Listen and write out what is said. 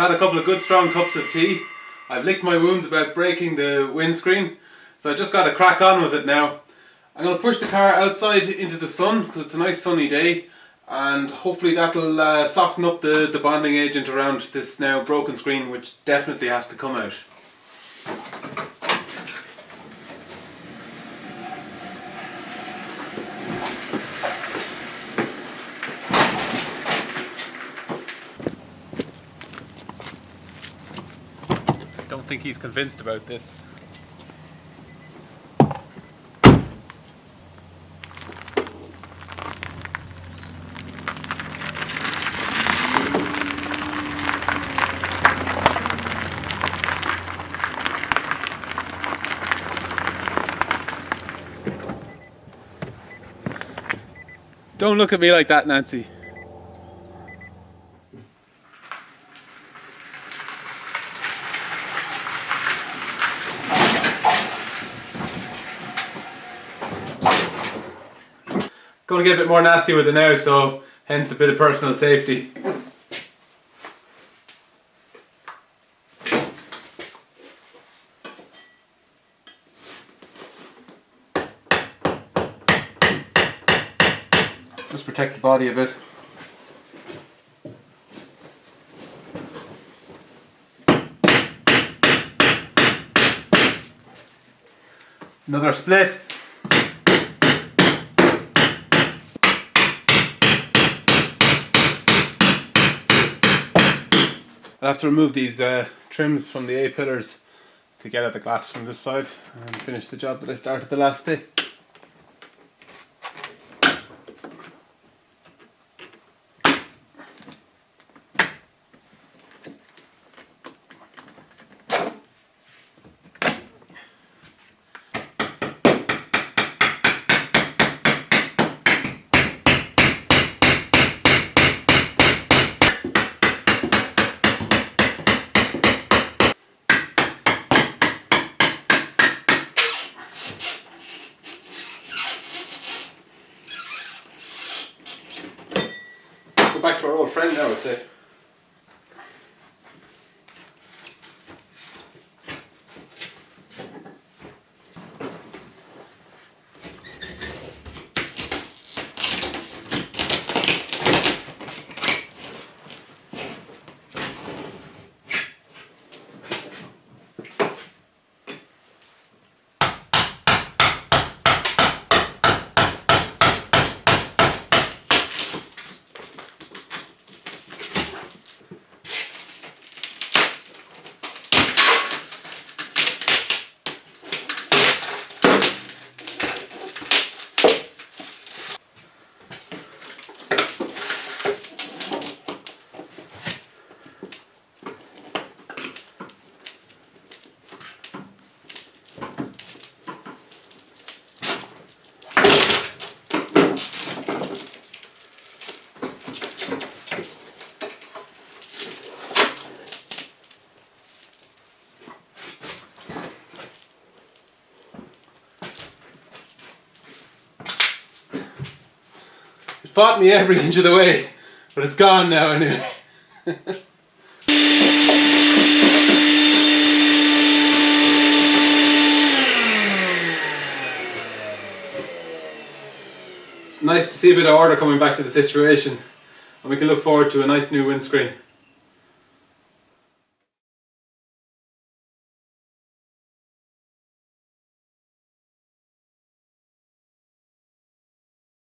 had a couple of good strong cups of tea. I've licked my wounds about breaking the windscreen, so I just got to crack on with it now. I'm going to push the car outside into the sun because it's a nice sunny day, and hopefully that'll soften up the bonding agent around this now broken screen, which definitely has to come out. I don't think he's convinced about this. Don't look at me like that, Nancy. Going to get a bit more nasty with it now, so hence a bit of personal safety. Just protect the body a bit. Another split. I'll have to remove these trims from the A-pillars to get at the glass from this side and finish the job that I started the last day. Back to our old friend now, I'd say. It fought me every inch of the way, but it's gone now anyway. It's nice to see a bit of order coming back to the situation, and we can look forward to a nice new windscreen.